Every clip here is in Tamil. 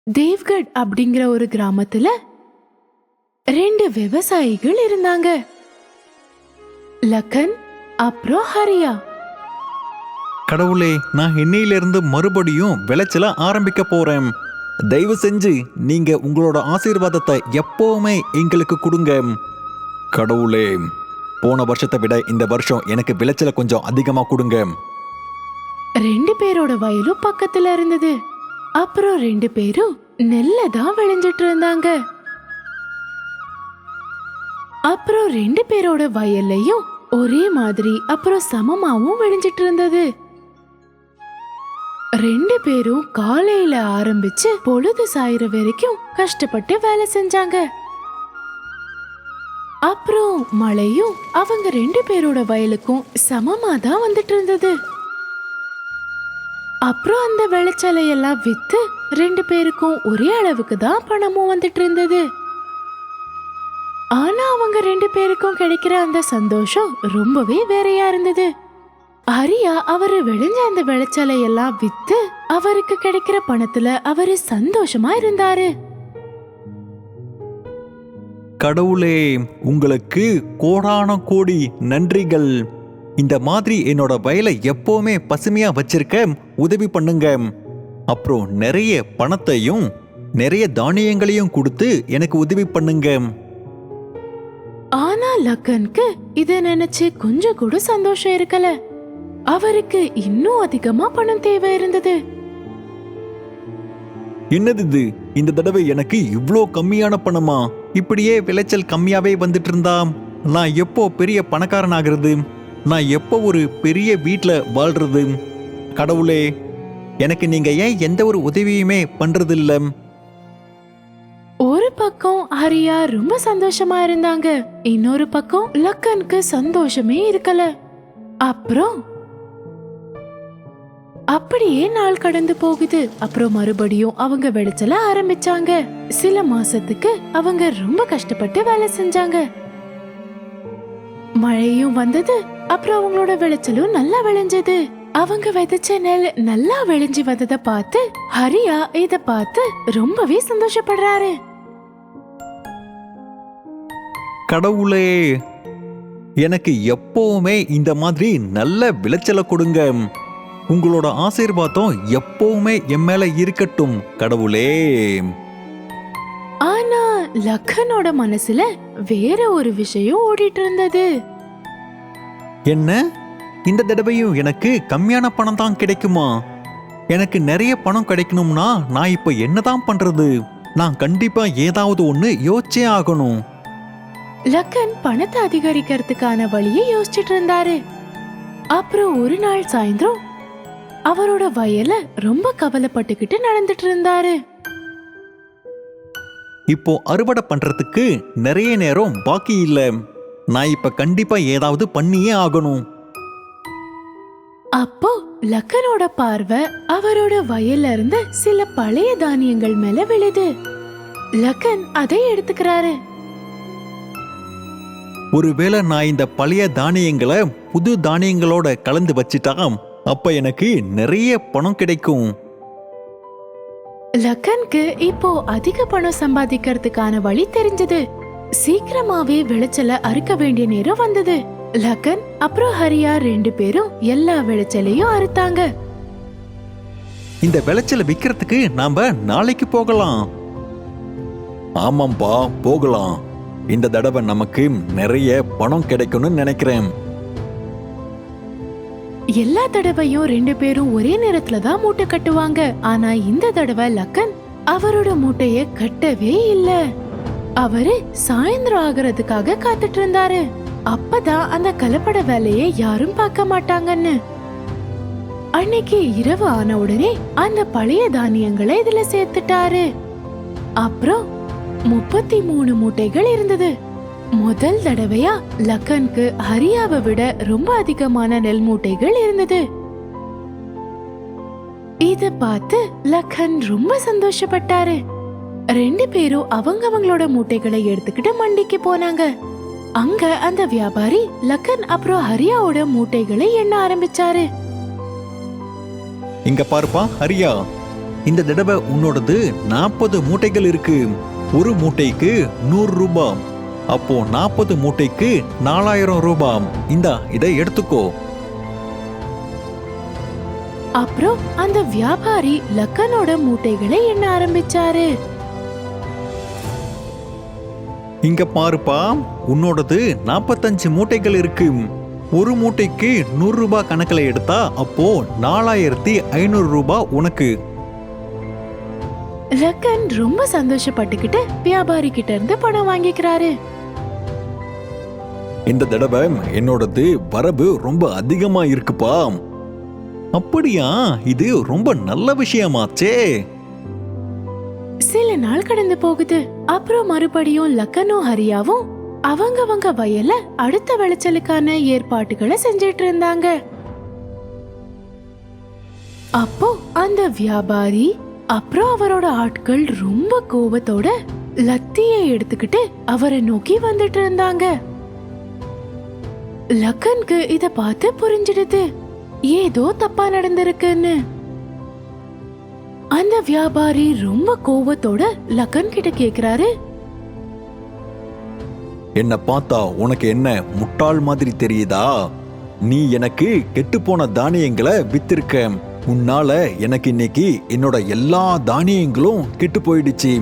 தேவ்கட் அப்படிங்கிற ஒரு கிராமத்துல ரெண்டு விவசாயிகள் இருந்தாங்க. லக்கன் அப்புறம் ஹரியா. கடவுளே, நான் இன்னையிலிருந்து மறுபடியும் விளைச்சல ஆரம்பிக்க போறேன். தயவு செஞ்சு நீங்க உங்களோட ஆசீர்வாதத்தை எப்பவுமே எங்களுக்கு கொடுங்க. கடவுளே, போன வருஷத்தை விட இந்த வருஷம் எனக்கு விளைச்சல கொஞ்சம் அதிகமா கொடுங்க. ரெண்டு பேரோட வயலும் பக்கத்துல இருந்தது. அப்புறம் ரெண்டு பேரும் நெல்லதான் விளைஞ்சிட்டு இருந்தாங்க. அப்புறம் ரெண்டு பேரோட வயல்லையும் ஒரே மாதிரி அப்புறம் சமமாவும் விளைஞ்சிட்டு இருந்தது. ரெண்டு பேரும் காலையில ஆரம்பிச்சு பொழுது சாயிற வரைக்கும் கஷ்டப்பட்டு வேலை செஞ்சாங்க. அப்புறம் மழையும் அவங்க ரெண்டு பேரோட வயலுக்கும் சமமா தான் வந்துட்டு இருந்தது. அப்புறம் அந்த விளைச்சலையெல்லாம் வித்து ரெண்டு பேருக்கும் ஒரே அளவுக்கு தான் பணமும் வந்துட்டு இருந்தது. ஆனா அவங்க ரெண்டு பேருக்கும் கிடைக்கிற அந்த சந்தோஷம் ரொம்பவே வேறையா இருந்தது. ஹரியா அவரு விளைஞ்ச அந்த விளைச்சலையெல்லாம் வித்து அவருக்கு கிடைக்கிற பணத்துல அவரு சந்தோஷமா இருந்தாரு. கடவுளே, உங்களுக்கு கோடான கோடி நன்றிகள். இந்த மாதிரி என்னோட வயலை எப்பவுமே பசுமையா வச்சிருக்க உதவி பண்ணுங்க. அப்புறம் நிறைய பணத்தையும் நிறைய தானியங்களையும் கொடுத்து எனக்கு உதவி பண்ணுங்க. ஆனா லக்கனுக்கு இத நினைச்சு கொஞ்சம் கூட சந்தோஷம் இருக்கல. அவருக்கு இன்னும் அதிகமா பணம் தேவை இருந்தது. என்னது இது? இந்த தடவை எனக்கு இவ்ளோ கம்மியான பணமா? இப்படியே விளைச்சல் கம்மியாவே வந்துட்டு இருந்தா நான் எப்போ பெரிய பணக்காரன் ஆகிறது? நான் எப்போ ஒரு பெரிய வீட்ல வாழ்றது? கடவுளே, எனக்கு நீங்க ஏன் எந்த ஒரு உதவியுமே பண்றது இல்ல? ஒரு பக்கம் ஹரியா ரொம்ப சந்தோஷமா இருந்தாங்க. இன்னொரு பக்கம் லக்கனுக்கு சந்தோஷமே இருக்கல. அப்புறம் அப்படியே நாள் கடந்து போகுது. அப்புறம் மறுபடியும் அவங்க விளைச்சல ஆரம்பிச்சாங்க. சில மாசத்துக்கு அவங்க ரொம்ப கஷ்டப்பட்டு வேலை செஞ்சாங்க. மழையும் வந்தது. அப்புறம் அவங்களோட விளைச்சலும் நல்லா விளைஞ்சது. அவங்க விதைச்ச நெல் நல்லா விளைஞ்சு வந்ததை பார்த்து ஹரியா இத பார்த்து ரொம்பவே சந்தோஷப்படுறாரு. கடவுளே, எனக்கு எப்பவுமே இந்த மாதிரி நல்ல விளைச்சலை கொடுங்க. உங்களோட ஆசீர்வாதம் எப்பவுமே என் மேல இருக்கட்டும் கடவுளே. ஆனா லக்கனோட மனசுல வேற ஒரு விஷயம் ஓடிட்டு இருந்தது. என்ன, இந்த தடவையும் எனக்கு கம்மியான பணம் தான் கிடைக்குமா? எனக்கு நிறைய பணம் கிடைக்கணும்னா நான் இப்ப என்னதான் பண்றது? நான் கண்டிப்பா ஏதாவது ஒண்ணு யோசிச்சே ஆகணும். லக்கன் பணத்தை அதிகரிக்கிறதுக்கான வழியை யோசிச்சுட்டு இருந்தாரு. அப்புறம் ஒரு நாள் சாயந்தரம் அவரோட வயல ரொம்ப கவலைப்பட்டுக்கிட்டு நடந்துட்டு இருந்தாரு. இப்போ அறுவடை பண்றதுக்கு நிறைய நேரம் பாக்கி இல்ல. நான் இப்ப கண்டிப்பா ஏதாவது பண்ணியே ஆகணும். அப்போ லக்கனோட பார்வை அவரோட வயல்ல இருந்து சில பழைய தானியங்கள் மேல விழுது. லக்கன் அதை எடுத்துக்கிறாரு. ஒருவேளை நான் இந்த பழைய தானியங்களை புது தானியங்களோட கலந்து வச்சிட்டா அப்ப எனக்கு நிறைய பணம் கிடைக்கும். லக்கனுக்கு இப்போ அதிக பணம் சம்பாதிக்கிறதுக்கான வழி தெரிஞ்சது. சீக்கிரமாவே விளைச்சல அறுக்க வேண்டிய நேரம் வந்தது. லக்கன் அப்புறம் ஹரியா ரெண்டு பேரும் எல்லா விளைச்சலையும் அறுத்தாங்க. இந்த விளைச்சலை விக்கிறதுக்கு நாம நாளைக்கு போகலாம். ஆமாம்பா, போகலாம். இந்த தடவை நமக்கு நிறைய பணம் கிடைக்கும்னு நினைக்கிறேன். எல்லா தடவையும் ரெண்டு பேரும் ஒரே நேரத்துல தான் மூட்டை கட்டுவாங்க. ஆனா இந்த தடவை லக்கன் அவரோட மூட்டைய கட்டவே இல்ல. அவரு சாயந்தரம் ஆகிறதுக்காக காத்துட்டு இருந்தாரு. அப்பதான் அந்த கலப்பட வேலையை யாரும் பார்க்க மாட்டாங்கன்னு. அன்னைக்கு இரவு ஆன உடனே அந்த பழைய தானியங்களை இதுல சேர்த்துட்டாரு. அப்புறம் 33 மூட்டைகள் இருந்தது. முதல் தடவையா லக்கனுக்கு ஹரியாவை விட ரொம்ப அதிகமான நெல் மூட்டைகள் இருந்தது. இத பார்த்து லக்கன் ரொம்ப சந்தோஷப்பட்டாரு. ரெண்டு பேரும் அவங்களோட மூட்டைகளை எடுத்துக்கிட்டு மண்டிக்கு போனாங்க. அங்க அந்த வியாபாரி லக்கன் அப்புறம் ஹரியாவோட மூட்டைகளை எண்ண ஆரம்பிச்சாரு. இங்க பாருப்பா ஹரியா, இந்த தடவை உன்னோடது 40 மூட்டைகள் இருக்கு. ஒரு மூட்டைக்கு 100 ரூபாய். அப்போ 40 மூட்டைக்கு 4000 ரூபாய். இதை எடுத்துக்கோ. அப்புறம் அந்த வியாபாரி லக்கனோட மூட்டைகளை எண்ண ஆரம்பிச்சாரு. இங்க பாருப்பா, உன்னோடது 45 மூட்டைகள் இருக்கு. ஒரு மூட்டைக்கு 100 ரூபாய் கணக்குல எடுத்தா அப்போ 4500 ரூபாய் உனக்கு. லக்கன் ரொம்ப சந்தோஷப்பட்டுக்கிட்டு வியாபாரி கிட்ட இருந்து பணம் வாங்கிக்கிறாரு. இந்த தடவை என்னோடது வரவு ரொம்ப அதிகமா இருக்குப்பா. அப்படியா? இது ரொம்ப நல்ல விஷயமாச்சே. சில நாள் கடந்து போகுது. அப்புறம் மறுபடியும் லக்கனும் ஹரியாவும் அவங்க வயல்ல அடுத்த விளைச்சலுக்கான ஏற்பாடுகளை செஞ்சிட்டு இருந்தாங்க. அப்போ அந்த வியாபாரி அப்புறம் அவரோட ஆட்கள் ரொம்ப கோபத்தோட லத்தியை எடுத்துக்கிட்டு அவரை நோக்கி வந்துட்டு இருந்தாங்க. லக்கனுக்கு இத பார்த்து புரிஞ்சிடுது, ஏதோ தப்பா நடந்திருக்குன்னு. அந்த வியாபாரி ரொம்ப கோபத்தோட லக்கன் கிட்ட கேக்குறாரு, என்ன பார்த்தா உனக்கு என்ன முட்டாள் மாதிரி தெரியுதா? நீ எனக்கு கெட்டுப்போன தானியங்களை வித்திருக்க. உன்னால எனக்கு இன்னைக்கு என்னோட எல்லா தானியங்களும் கெட்டு போயிடுச்சு.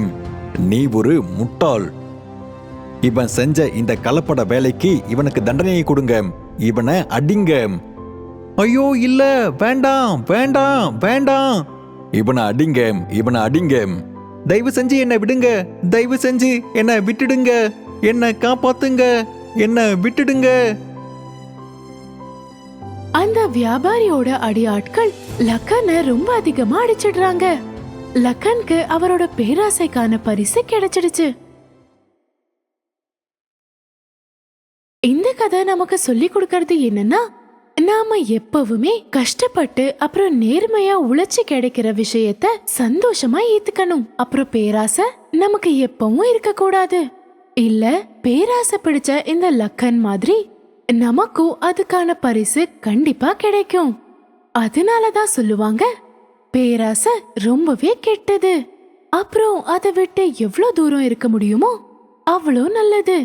நீ ஒரு முட்டாள். இவன் செஞ்ச இந்த கலப்பட வேலைக்கு இவனுக்கு தண்டனையை கொடுங்க. இவனை அடிங்க. ஐயோ இல்ல, வேண்டாம் வேண்டாம் வேண்டாம். இவனை அடிங்க. தயவு செஞ்சு என்ன விடுங்க. தயவு செஞ்சு என்ன விட்டுடுங்க. என்ன காப்பாத்துங்க. என்ன விட்டுடுங்க. அந்த வியாபாரியோட அடியாட்கள் லக்கனை ரொம்ப அதிகமா அடிச்சிடுறாங்க. லக்கனுக்கு அவரோட பேராசைக்கான பரிசு கிடைச்சிடுச்சு. இந்த கதை நமக்கு சொல்லி கொடுக்கறது என்னன்னா, நாம எப்பவுமே கஷ்டப்பட்டு அப்புறம் நேர்மையா உழைச்சு கிடைக்கிற விஷயத்த சந்தோஷமா ஏத்துக்கணும். அப்புறம் பேராசை நமக்கு எப்பவும் இருக்க கூடாது. இல்ல, பேராசை பிடிச்ச இந்த லக்கன் மாதிரி நமக்கும் அதுக்கான பரிசு கண்டிப்பா கிடைக்கும். அதனாலதான் சொல்லுவாங்க, பேராசை ரொம்பவே கெட்டது. அப்புறம் அதை விட்டு எவ்வளவு தூரம் இருக்க முடியுமோ அவ்வளோ நல்லது.